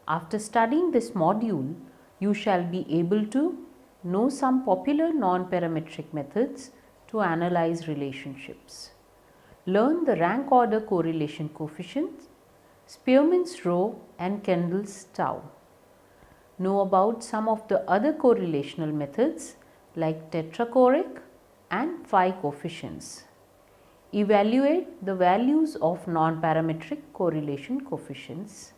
After studying this module, you shall be able to know some popular non-parametric methods to analyze relationships. Learn the rank order correlation coefficients, Spearmans rho and Kendalls tau. Know about some of the other correlational methods like tetrachoric and phi coefficients. Evaluate the values of non-parametric correlation coefficients.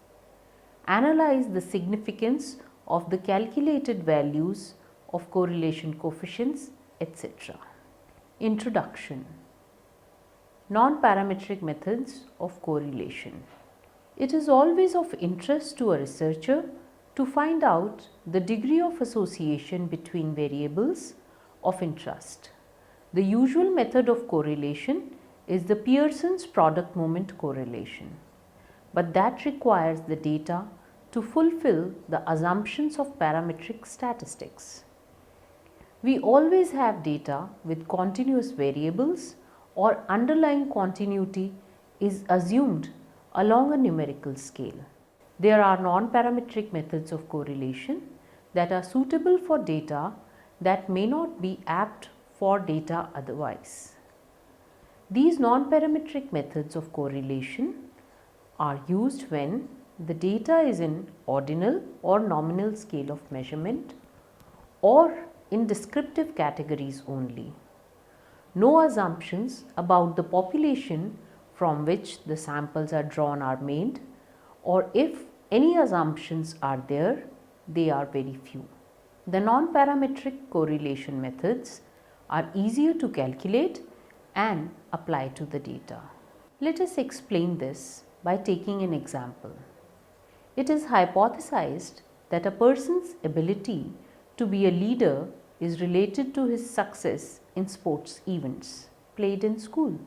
Analyze the significance of the calculated values of correlation coefficients, etc. Introduction. Non-parametric methods of correlation. It is always of interest to a researcher to find out the degree of association between variables of interest. The usual method of correlation is the Pearson's product moment correlation, but that requires the data to fulfill the assumptions of parametric statistics. We always have data with continuous variables or underlying continuity is assumed along a numerical scale. There are non-parametric methods of correlation that are suitable for data that may not be apt for data otherwise. These non-parametric methods of correlation are used when the data is in ordinal or nominal scale of measurement or in descriptive categories only. No assumptions about the population from which the samples are drawn are made, or if any assumptions are there, they are very few. The non-parametric correlation methods are easier to calculate and apply to the data. Let us explain this by taking an example. It is hypothesized that a person's ability to be a leader is related to his success in sports events played in school.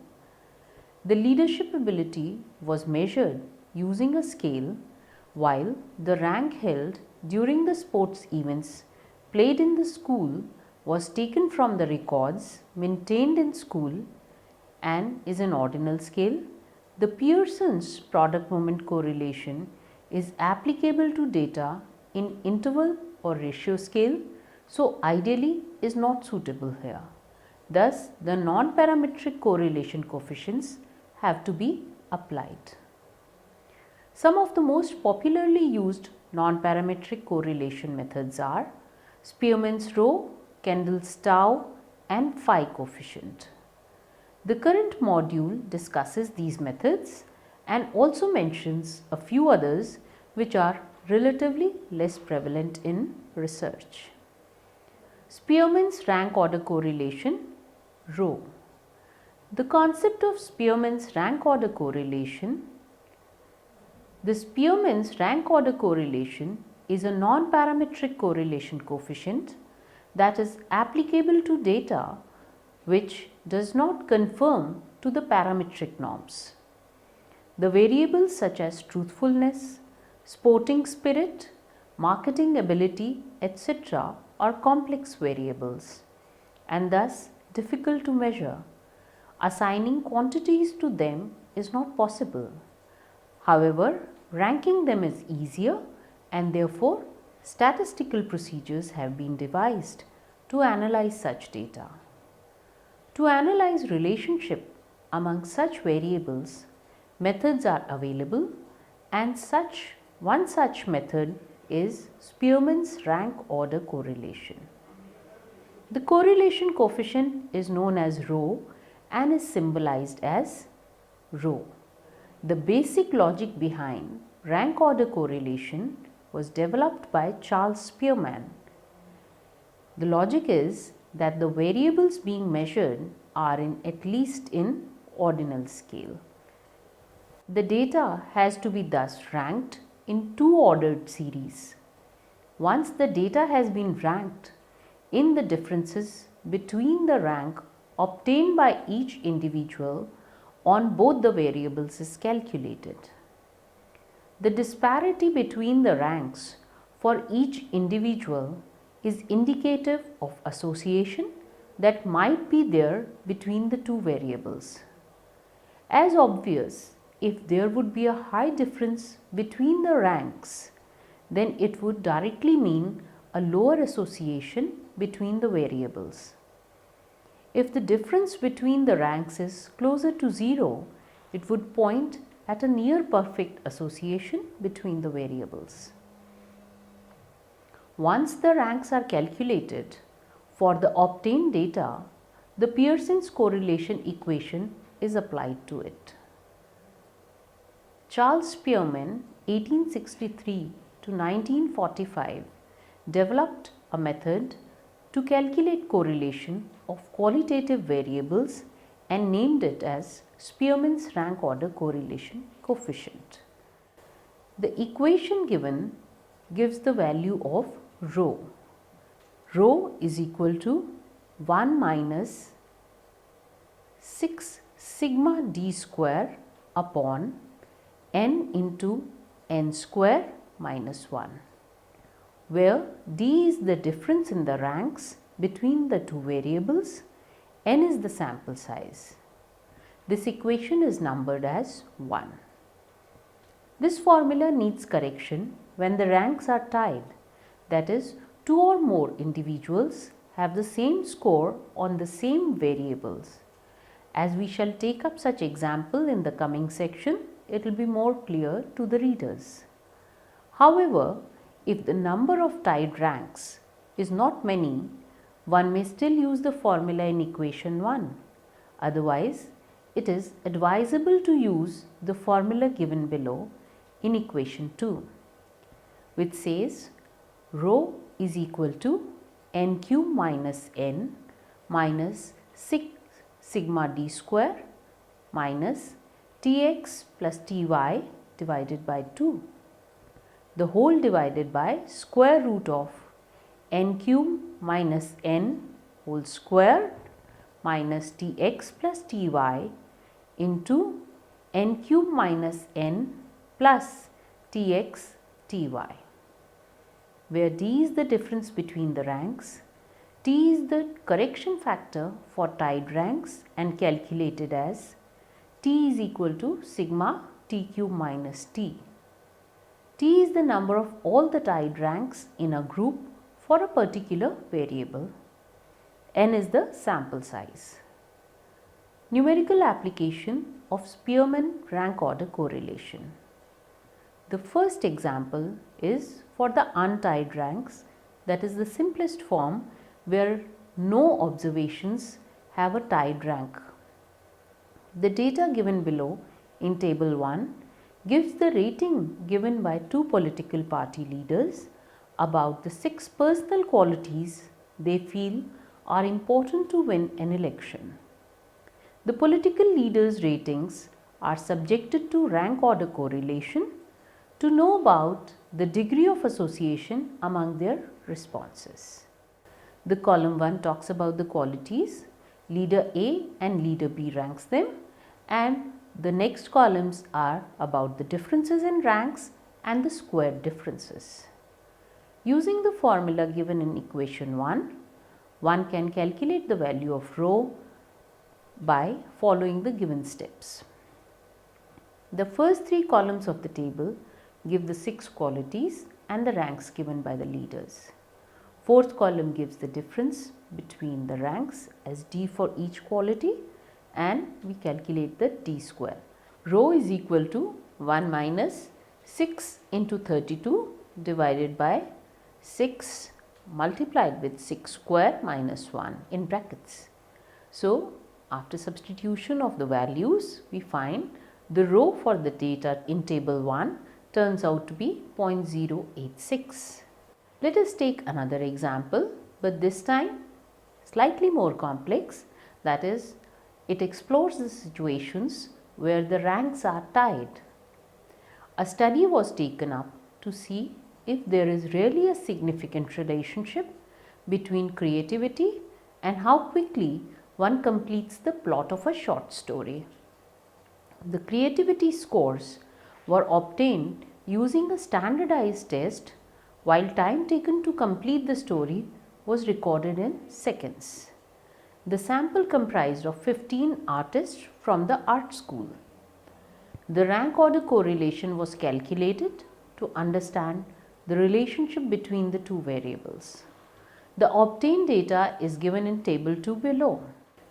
The leadership ability was measured using a scale, while the rank held during the sports events played in the school was taken from the records maintained in school and is an ordinal scale. The Pearson's product moment correlation is applicable to data in interval or ratio scale, so ideally is not suitable here. Thus, the non-parametric correlation coefficients have to be applied. Some of the most popularly used non-parametric correlation methods are Spearmans rho, Kendalls tau and phi coefficient. The current module discusses these methods and also mentions a few others which are relatively less prevalent in research. Spearman's rank order correlation rho. The concept of Spearman's rank order correlation. The Spearman's rank order correlation is a non-parametric correlation coefficient that is applicable to data which does not conform to the parametric norms. The variables such as truthfulness, sporting spirit, marketing ability, etc. are complex variables and thus difficult to measure. Assigning quantities to them is not possible. However, ranking them is easier and therefore statistical procedures have been devised to analyze such data. To analyze relationship among such variables, methods are available and one such method is Spearman's rank order correlation. The correlation coefficient is known as rho and is symbolized as rho. The basic logic behind rank order correlation was developed by Charles Spearman. The logic is that the variables being measured are at least in ordinal scale. The data has to be thus ranked in two ordered series. Once the data has been ranked, in the differences between the rank obtained by each individual on both the variables is calculated. The disparity between the ranks for each individual is indicative of association that might be there between the two variables. As obvious, if there would be a high difference between the ranks, then it would directly mean a lower association between the variables. If the difference between the ranks is closer to 0, it would point at a near perfect association between the variables. Once the ranks are calculated, for the obtained data, the Pearson's correlation equation is applied to it. Charles Spearman, 1863 to 1945, developed a method to calculate correlation of qualitative variables and named it as Spearman's rank order correlation coefficient. The equation given gives the value of rho. Rho is equal to 1 minus 6 sigma d square upon n into n square minus 1, where d is the difference in the ranks between the two variables, n is the sample size. This equation is numbered as 1. This formula needs correction when the ranks are tied, that is, two or more individuals have the same score on the same variables. As we shall take up such example in the coming section, it will be more clear to the readers. However, if the number of tied ranks is not many, one may still use the formula in equation 1. Otherwise, it is advisable to use the formula given below in equation 2, which says rho is equal to n cube minus n minus 6 sigma d square minus Tx plus Ty divided by 2, the whole divided by square root of n cube minus n whole square minus Tx plus Ty into n cube minus n plus Tx Ty, where d is the difference between the ranks, t is the correction factor for tied ranks and calculated as t is equal to sigma t cube minus t. T is the number of all the tied ranks in a group for a particular variable. N is the sample size. Numerical application of Spearman rank order correlation. The first example is for the untied ranks, that is the simplest form where no observations have a tied rank. The data given below in table 1 gives the rating given by two political party leaders about the 6 personal qualities they feel are important to win an election. The political leaders' ratings are subjected to rank order correlation to know about the degree of association among their responses. The column 1 talks about the qualities, leader A and leader B ranks them, and the next columns are about the differences in ranks and the squared differences. Using the formula given in equation 1, one can calculate the value of rho by following the given steps. The first 3 columns of the table give the 6 qualities and the ranks given by the leaders. Fourth column gives the difference between the ranks as d for each quality, and we calculate the d square. Rho is equal to 1 minus 6 into 32 divided by 6 multiplied with 6 square minus 1 in brackets. So, after substitution of the values, we find the rho for the data in table 1 turns out to be 0.086. Let us take another example, but this time slightly more complex, that is, it explores the situations where the ranks are tied. A study was taken up to see if there is really a significant relationship between creativity and how quickly one completes the plot of a short story. The creativity scores were obtained using a standardized test, while time taken to complete the story was recorded in seconds. The sample comprised of 15 artists from the art school. The rank order correlation was calculated to understand the relationship between the two variables. The obtained data is given in table 2 below.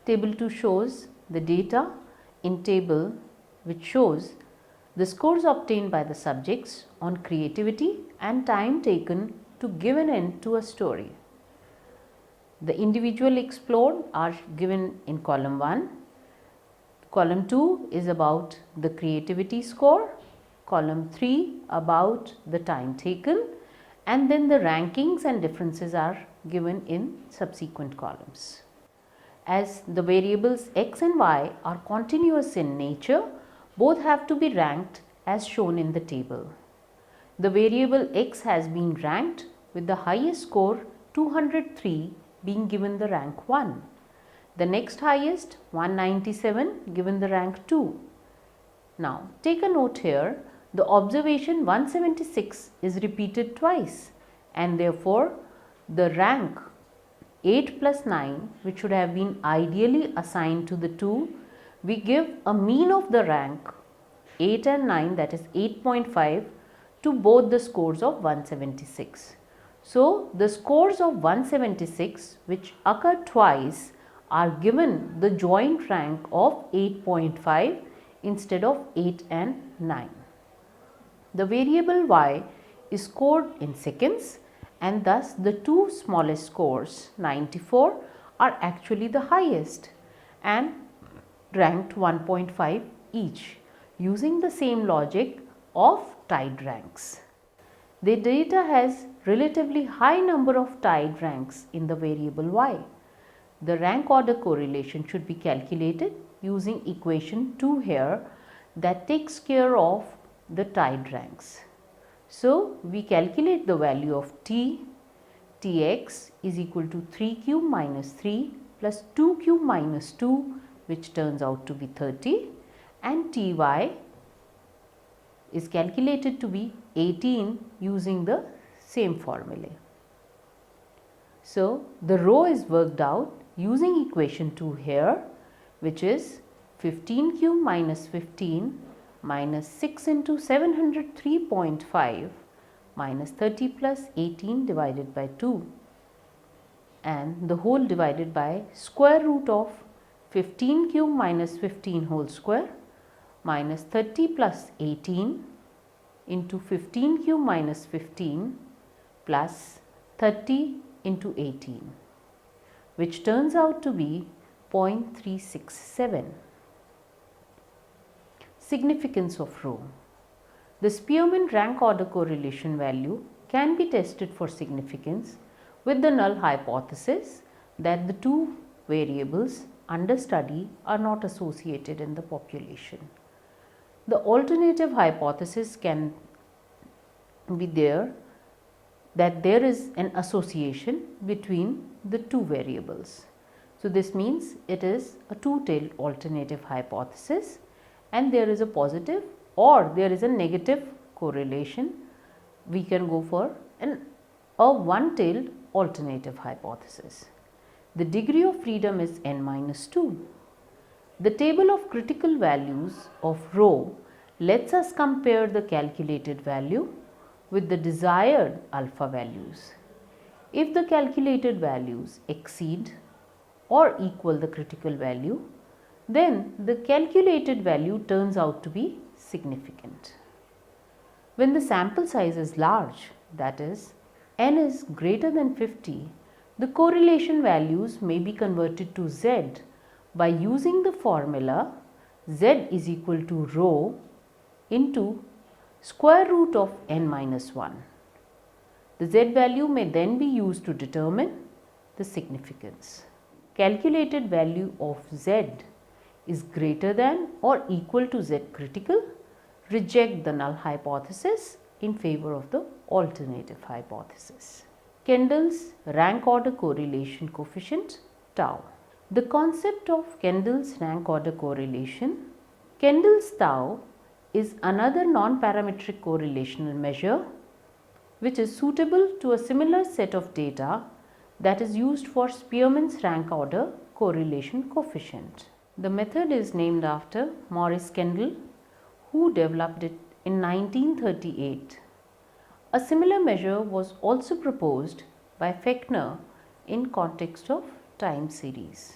Table 2 shows the data in table which shows the scores obtained by the subjects on creativity and time taken to give an end to a story. The individual explored are given in column 1. Column 2 is about the creativity score, column 3 about the time taken, and then the rankings and differences are given in subsequent columns. As the variables x and y are continuous in nature, both have to be ranked as shown in the table. The variable x has been ranked with the highest score 203 being given the rank 1. The next highest 197 given the rank 2. Now take a note here, the observation 176 is repeated twice and therefore the rank 8 plus 9, which should have been ideally assigned to the 2, we give a mean of the rank 8 and 9, that is 8.5, to both the scores of 176. So the scores of 176 which occur twice are given the joint rank of 8.5 instead of 8 and 9. The variable y is scored in seconds, and thus the two smallest scores 94 are actually the highest and ranked 1.5 each, using the same logic of tied ranks. The data has relatively high number of tied ranks in the variable y. The rank order correlation should be calculated using equation 2 here that takes care of the tied ranks. So we calculate the value of Tx is equal to 3q minus 3 plus 2q minus 2, which turns out to be 30, and Ty is calculated to be 18 using the same formulae. So the rho is worked out using equation 2 here, which is 15q minus 15 minus 6 into 703.5 minus 30 plus 18 divided by 2, and the whole divided by square root of 15q minus 15 whole square minus 30 plus 18 into 15q minus 15 plus 30 into 18, which turns out to be 0.367. Significance of rho. The Spearman rank order correlation value can be tested for significance with the null hypothesis that the two variables under study are not associated in the population. The alternative hypothesis can be there that there is an association between the two variables. So this means it is a two-tailed alternative hypothesis, and there is a positive or there is a negative correlation. We can go for a one-tailed alternative hypothesis. The degree of freedom is n minus 2. The table of critical values of rho lets us compare the calculated value with the desired alpha values. If the calculated values exceed or equal the critical value, then the calculated value turns out to be significant. When the sample size is large, that is, n is greater than 50, the correlation values may be converted to z by using the formula z is equal to rho into square root of n minus 1. The z value may then be used to determine the significance. Calculated value of z is greater than or equal to z critical, reject the null hypothesis in favor of the alternative hypothesis. Kendall's rank order correlation coefficient tau. The concept of Kendall's rank order correlation. Kendall's tau is another non-parametric correlational measure which is suitable to a similar set of data that is used for Spearman's rank order correlation coefficient. The method is named after Maurice Kendall, who developed it in 1938. A similar measure was also proposed by Fechner in context of time series.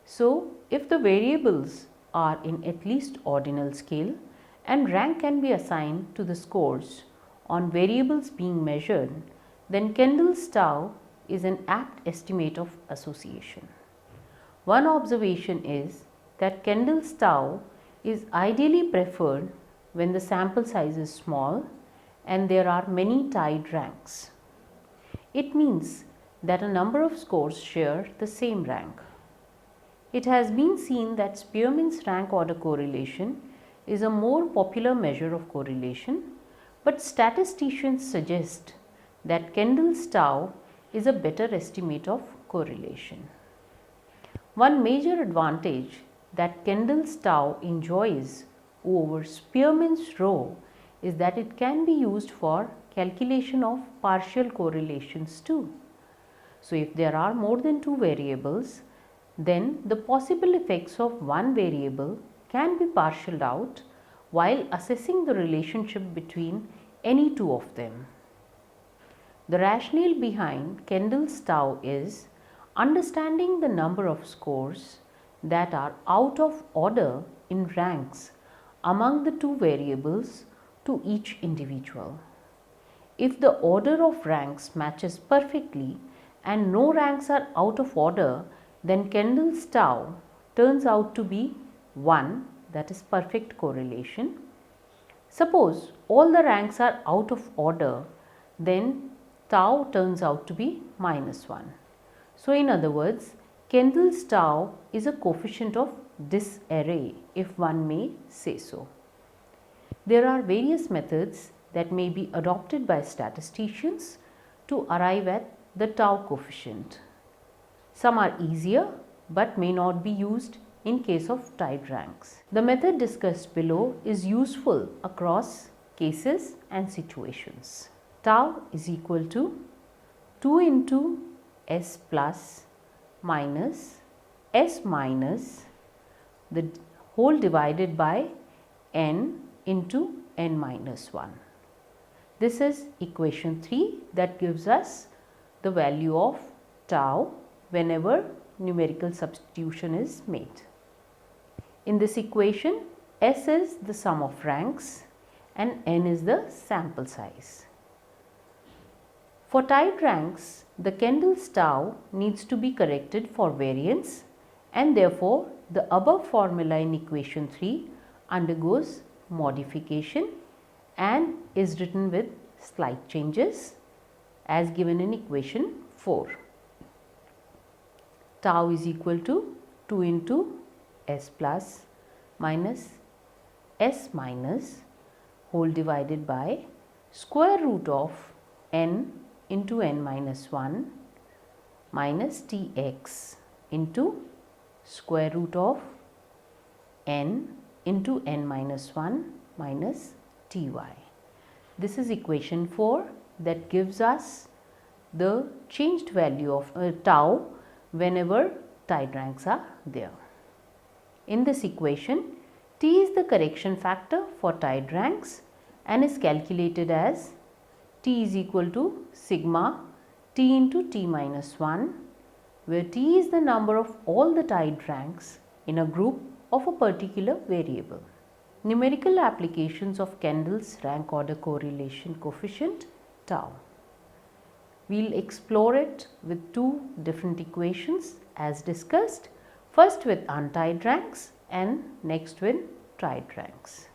So, if the variables are in at least ordinal scale and rank can be assigned to the scores on variables being measured, then Kendall's tau is an apt estimate of association. One observation is that Kendall's tau is ideally preferred when the sample size is small and there are many tied ranks. It means that a number of scores share the same rank. It has been seen that Spearman's rank order correlation is a more popular measure of correlation, but statisticians suggest that Kendall's tau is a better estimate of correlation. One major advantage that Kendall's tau enjoys over Spearman's rho is that it can be used for calculation of partial correlations too. So, if there are more than two variables, then the possible effects of one variable can be parceled out while assessing the relationship between any two of them. The rationale behind Kendall's tau is understanding the number of scores that are out of order in ranks among the two variables to each individual. If the order of ranks matches perfectly and no ranks are out of order, then Kendall's tau turns out to be 1, that is perfect correlation. Suppose all the ranks are out of order, then tau turns out to be -1. So, in other words, Kendall's tau is a coefficient of disarray, if one may say so. There are various methods that may be adopted by statisticians to arrive at the tau coefficient. Some are easier but may not be used in case of tied ranks. The method discussed below is useful across cases and situations. Tau is equal to 2 into S plus minus S minus the whole divided by n into n minus 1. This is equation 3 that gives us the value of tau whenever numerical substitution is made. In this equation, S is the sum of ranks and n is the sample size. For tied ranks, the Kendall's tau needs to be corrected for variance, and therefore the above formula in equation 3 undergoes modification and is written with slight changes as given in equation 4. Tau is equal to 2 into S plus minus S minus whole divided by square root of n into n minus 1 minus Tx into square root of n into n minus 1 minus Ty. This is equation 4 that gives us the changed value of tau whenever tied ranks are there. In this equation, T is the correction factor for tied ranks and is calculated as T is equal to sigma T into T minus 1, where T is the number of all the tied ranks in a group of a particular variable. Numerical applications of Kendall's rank order correlation coefficient tau. We will explore it with two different equations as discussed, first with untied ranks and next with tied ranks.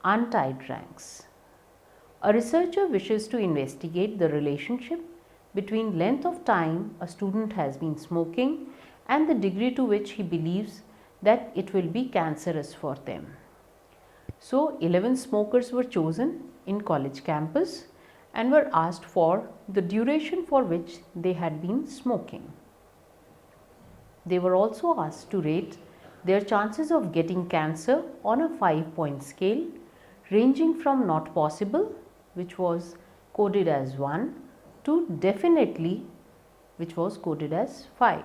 Untied ranks. A researcher wishes to investigate the relationship between length of time a student has been smoking and the degree to which he believes that it will be cancerous for them. So, 11 smokers were chosen in college campus and were asked for the duration for which they had been smoking. They were also asked to rate their chances of getting cancer on a 5-point scale ranging from not possible, which was coded as 1, to definitely, which was coded as 5.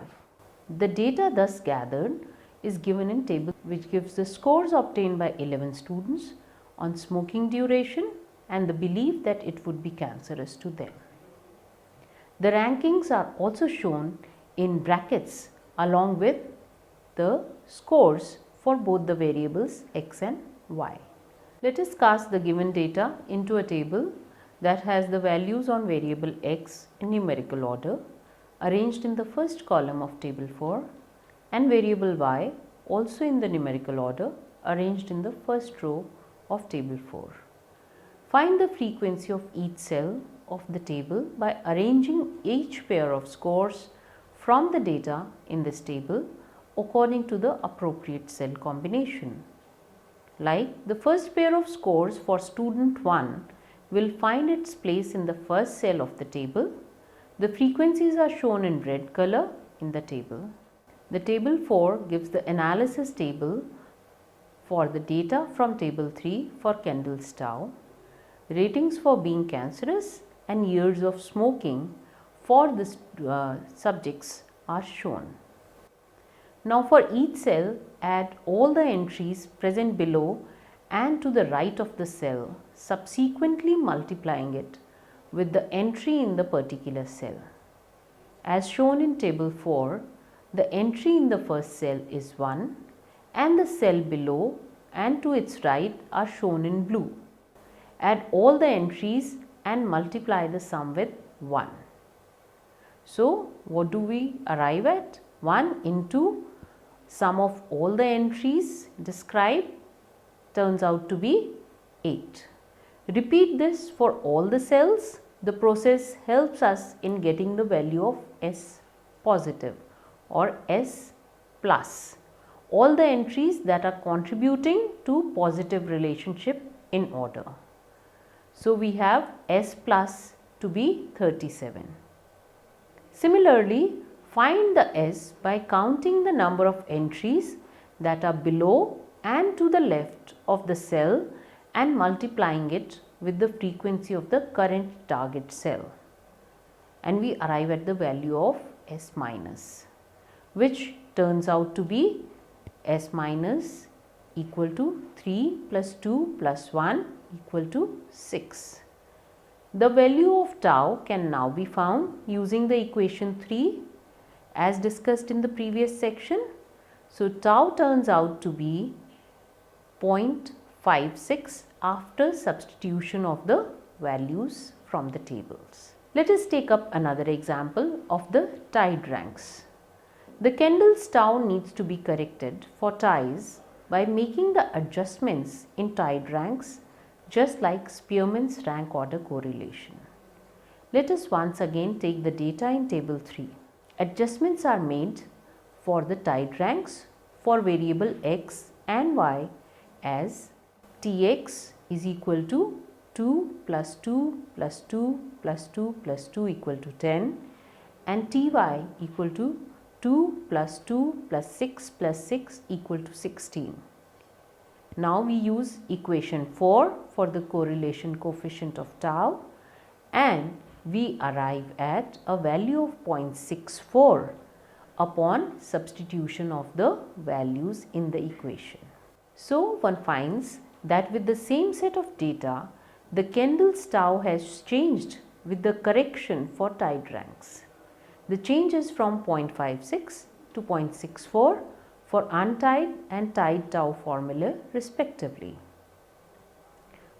The data thus gathered is given in table which gives the scores obtained by 11 students on smoking duration and the belief that it would be cancerous to them. The rankings are also shown in brackets along with the scores for both the variables x and y. Let us cast the given data into a table that has the values on variable x in numerical order arranged in the first column of table 4 and variable y also in the numerical order arranged in the first row of table 4. Find the frequency of each cell of the table by arranging each pair of scores from the data in this table according to the appropriate cell combination. Like the first pair of scores for student 1 will find its place in the first cell of the table. The frequencies are shown in red color in the table. The table 4 gives the analysis table for the data from table 3 for Kendalls tau, ratings for being cancerous and years of smoking for the subjects are shown. Now for each cell, add all the entries present below and to the right of the cell, subsequently multiplying it with the entry in the particular cell. As shown in table 4, the entry in the first cell is 1 and the cell below and to its right are shown in blue. Add all the entries and multiply the sum with 1. So, what do we arrive at? 1 into sum of all the entries described turns out to be 8. Repeat this for all the cells. The process helps us in getting the value of S positive or S plus. All the entries that are contributing to positive relationship in order. So, we have S plus to be 37. Similarly, find the S by counting the number of entries that are below and to the left of the cell and multiplying it with the frequency of the current target cell. And we arrive at the value of S minus, which turns out to be S minus equal to 3 plus 2 plus 1 equal to 6. The value of tau can now be found using the equation 3 as discussed in the previous section. So, tau turns out to be 0.56 after substitution of the values from the tables. Let us take up another example of the tied ranks. The Kendalls tau needs to be corrected for ties by making the adjustments in tied ranks just like Spearmans rank order correlation. Let us once again take the data in table 3. Adjustments are made for the tied ranks for variable x and y as Tx is equal to 2 plus 2 plus 2 plus 2 plus 2 equal to 10 and Ty equal to 2 plus 2 plus 6 equal to 16. Now we use equation 4 for the correlation coefficient of tau and we arrive at a value of 0.64 upon substitution of the values in the equation. So, one finds that with the same set of data, the Kendalls tau has changed with the correction for tied ranks. The change is from 0.56 to 0.64 for untied and tied tau formula respectively.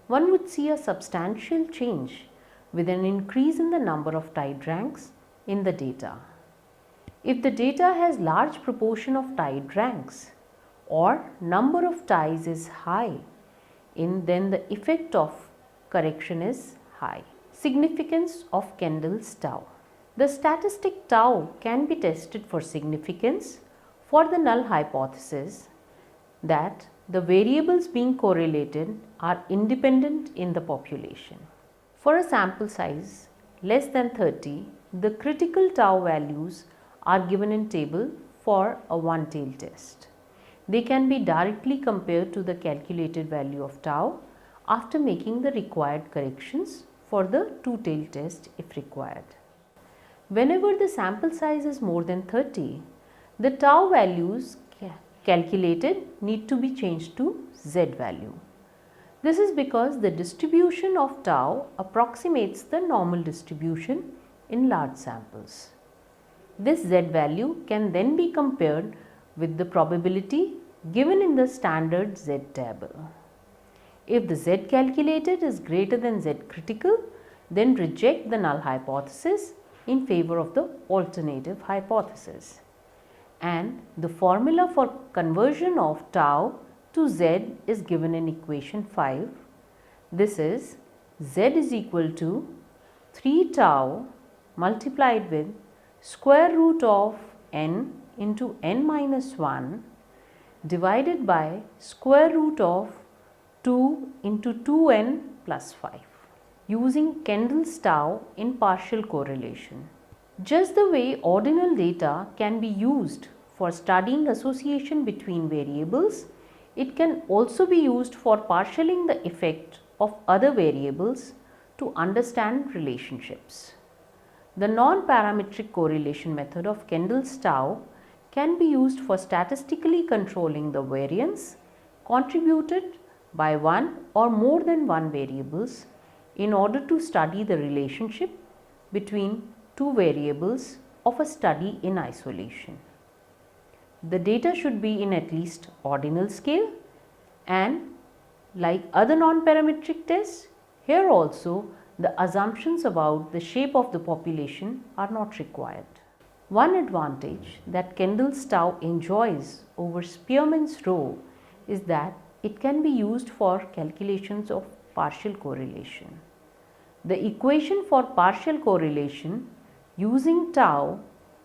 One would see a substantial change with an increase in the number of tied ranks in the data. If the data has large proportion of tied ranks or number of ties is high, then the effect of correction is high. Significance of Kendalls tau. The statistic tau can be tested for significance for the null hypothesis that the variables being correlated are independent in the population. For a sample size less than 30, the critical tau values are given in table for a one-tailed test. They can be directly compared to the calculated value of tau after making the required corrections for the two-tailed test if required. Whenever the sample size is more than 30, the tau values calculated need to be changed to Z value. This is because the distribution of tau approximates the normal distribution in large samples. This z value can then be compared with the probability given in the standard z table. If the z calculated is greater than z critical, then reject the null hypothesis in favor of the alternative hypothesis. And the formula for conversion of tau to z is given in equation 5. This is z is equal to 3 tau multiplied with square root of n into n minus 1 divided by square root of 2 into 2n plus 5 using Kendalls tau in partial correlation. Just the way ordinal data can be used for studying association between variables, it can also be used for partialing the effect of other variables to understand relationships. The non-parametric correlation method of Kendalls tau can be used for statistically controlling the variance contributed by one or more than one variables in order to study the relationship between two variables of a study in isolation. The data should be in at least ordinal scale, and like other non-parametric tests, here also the assumptions about the shape of the population are not required. One advantage that Kendalls tau enjoys over Spearmans rho is that it can be used for calculations of partial correlation. The equation for partial correlation using tau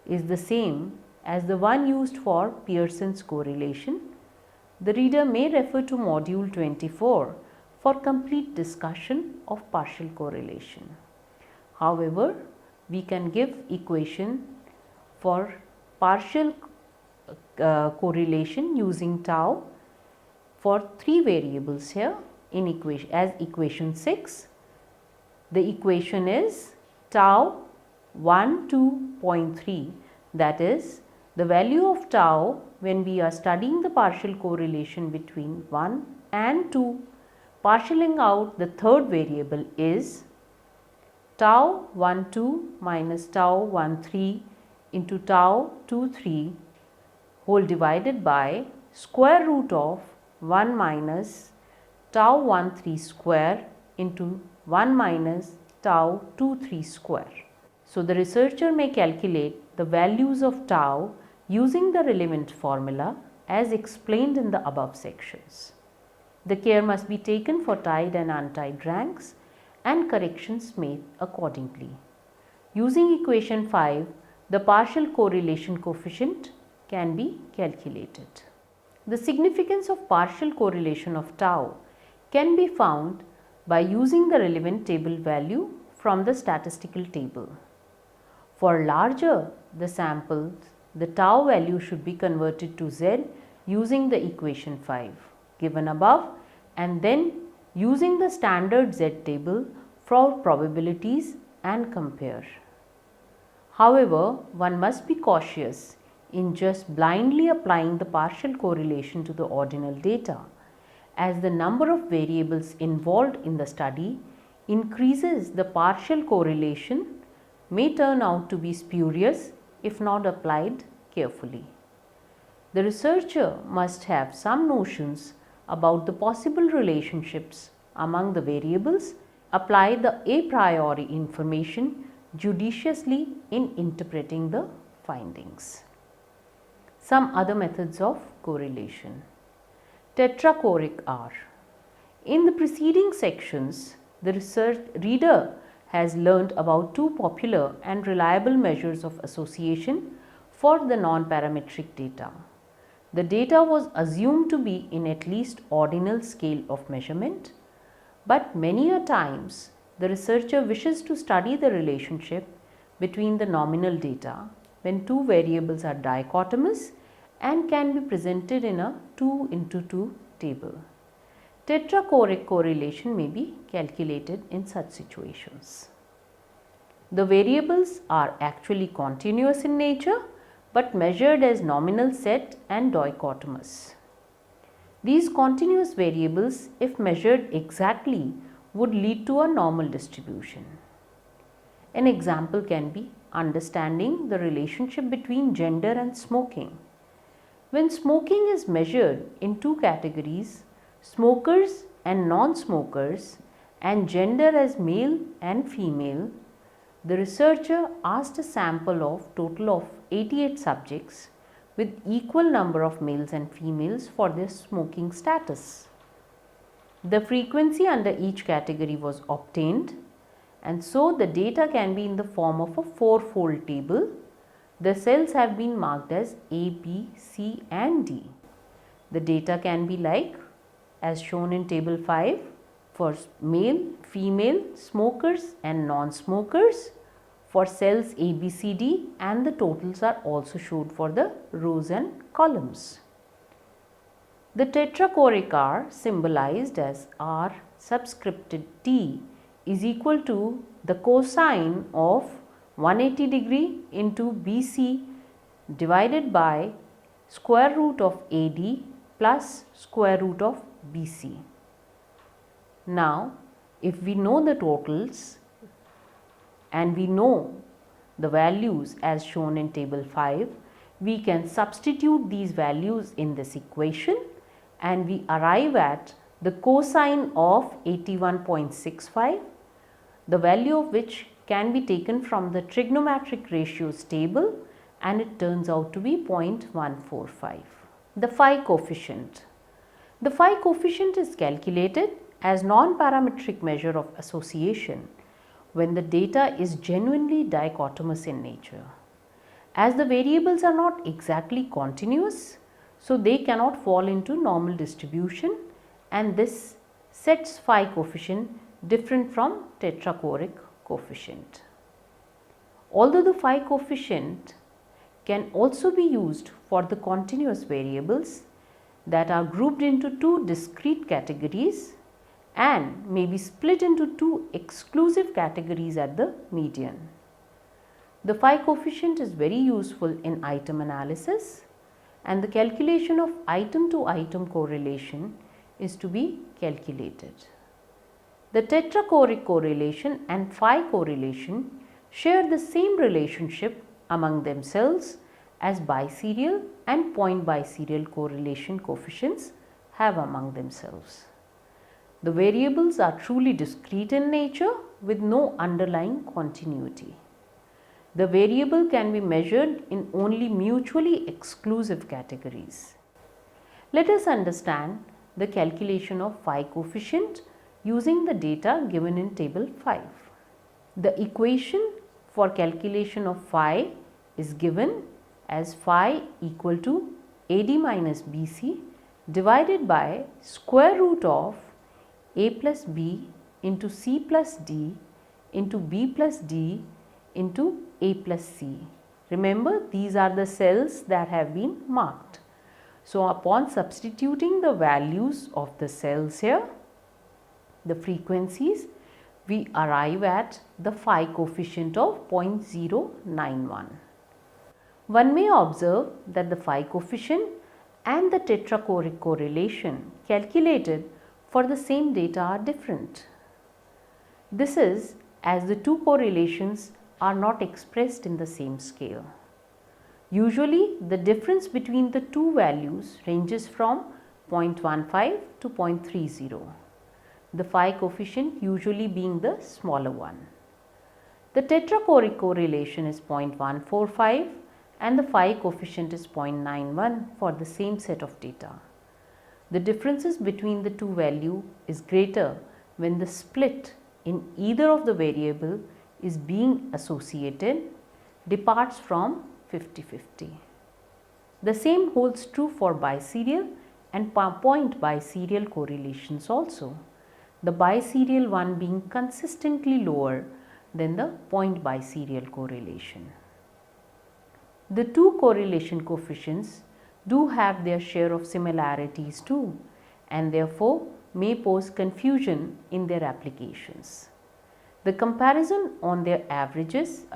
is the same as the one used for Pearson's correlation. The reader may refer to module 24 for complete discussion of partial correlation. However, we can give equation for partial correlation using tau for three variables here in equation 6. The equation is tau 1 to 0.3, that is the value of tau when we are studying the partial correlation between 1 and 2, partialing out the third variable is tau 1,2 minus tau 1,3 into tau 2,3 whole divided by square root of 1 minus tau 1,3 square into 1 minus tau 2,3 square. So, the researcher may calculate the values of tau using the relevant formula as explained in the above sections. The care must be taken for tied and untied ranks and corrections made accordingly. Using equation 5, the partial correlation coefficient can be calculated. The significance of partial correlation of tau can be found by using the relevant table value from the statistical table. For larger the samples, the tau value should be converted to z using the equation 5 given above, and then using the standard z table for probabilities and compare. However, one must be cautious in just blindly applying the partial correlation to the ordinal data, as the number of variables involved in the study increases. The partial correlation may turn out to be spurious if not applied carefully. The researcher must have some notions about the possible relationships among the variables, apply the a priori information judiciously in interpreting the findings. Some other methods of correlation. Tetrachoric R. In the preceding sections, the reader has learnt about two popular and reliable measures of association for the non-parametric data. The data was assumed to be in at least ordinal scale of measurement, but many a times the researcher wishes to study the relationship between the nominal data when two variables are dichotomous and can be presented in a 2 into 2 table. Tetrachoric correlation may be calculated in such situations. The variables are actually continuous in nature but measured as nominal set and dichotomous. These continuous variables, if measured exactly, would lead to a normal distribution. An example can be understanding the relationship between gender and smoking. When smoking is measured in two categories, smokers and non-smokers, and gender as male and female, the researcher asked a sample of total of 88 subjects with equal number of males and females for their smoking status. The frequency under each category was obtained, and so the data can be in the form of a four-fold table. The cells have been marked as A, B, C and D. The data can be like as shown in table 5 for male, female, smokers and non-smokers for cells A, B, C, D, and the totals are also showed for the rows and columns. The tetrachoric R symbolized as R subscripted T is equal to the cosine of 180 degree into BC divided by square root of AD plus square root of BC. Now, if we know the totals and we know the values as shown in table 5, we can substitute these values in this equation and we arrive at the cosine of 81.65, the value of which can be taken from the trigonometric ratios table, and it turns out to be 0.145. The phi coefficient. The phi coefficient is calculated as non-parametric measure of association when the data is genuinely dichotomous in nature. As the variables are not exactly continuous, so they cannot fall into normal distribution, and this sets phi coefficient different from tetrachoric coefficient. Although the phi coefficient can also be used for the continuous variables that are grouped into two discrete categories and may be split into two exclusive categories at the median. The phi coefficient is very useful in item analysis, and the calculation of item to item correlation is to be calculated. The tetrachoric correlation and phi correlation share the same relationship among themselves as biserial and point biserial correlation coefficients have among themselves. The variables are truly discrete in nature with no underlying continuity. The variable can be measured in only mutually exclusive categories. Let us understand the calculation of phi coefficient using the data given in table 5. The equation for calculation of phi is given as phi equal to AD minus BC divided by square root of A plus B into C plus D into B plus D into A plus C. Remember, these are the cells that have been marked. So, upon substituting the values of the cells here, the frequencies, we arrive at the phi coefficient of 0.091. One may observe that the phi coefficient and the tetrachoric correlation calculated for the same data are different. This is as the two correlations are not expressed in the same scale. Usually, the difference between the two values ranges from 0.15 to 0.30. The phi coefficient usually being the smaller one. The tetrachoric correlation is 0.145 and the phi coefficient is 0.91 for the same set of data. The differences between the two values is greater when the split in either of the variable is being associated departs from 50-50. The same holds true for biserial and point biserial correlations also, the biserial one being consistently lower than the point biserial correlation. The two correlation coefficients do have their share of similarities too, and therefore may pose confusion in their applications. The comparison on their advantages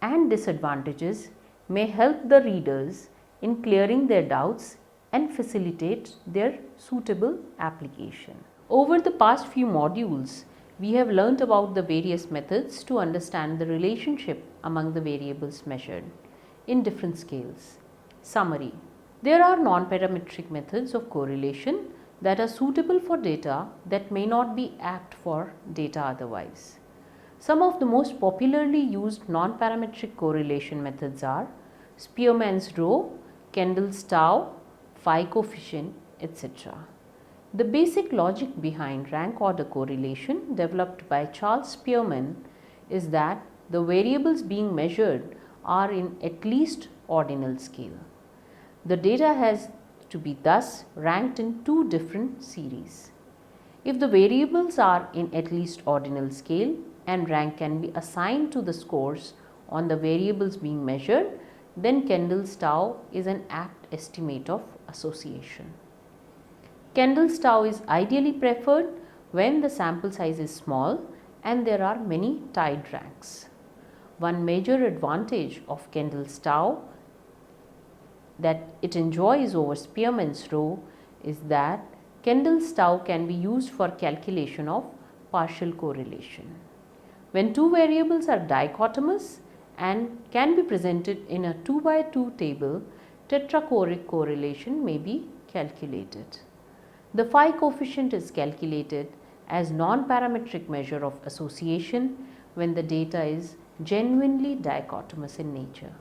and disadvantages may help the readers in clearing their doubts and facilitate their suitable application. Over the past few modules, we have learnt about the various methods to understand the relationship among the variables measured in different scales. Summary: there are non-parametric methods of correlation that are suitable for data that may not be apt for data otherwise. Some of the most popularly used non-parametric correlation methods are Spearmans rho, Kendalls tau, phi coefficient, etc. The basic logic behind rank order correlation developed by Charles Spearman is that the variables being measured are in at least ordinal scale. The data has to be thus ranked in two different series. If the variables are in at least ordinal scale and rank can be assigned to the scores on the variables being measured, then Kendalls tau is an apt estimate of association. Kendalls tau is ideally preferred when the sample size is small and there are many tied ranks. One major advantage of Kendalls tau that it enjoys over Spearmans rho is that Kendalls tau can be used for calculation of partial correlation. When two variables are dichotomous and can be presented in a 2x2 table, tetrachoric correlation may be calculated. The phi coefficient is calculated as non-parametric measure of association when the data is genuinely dichotomous in nature.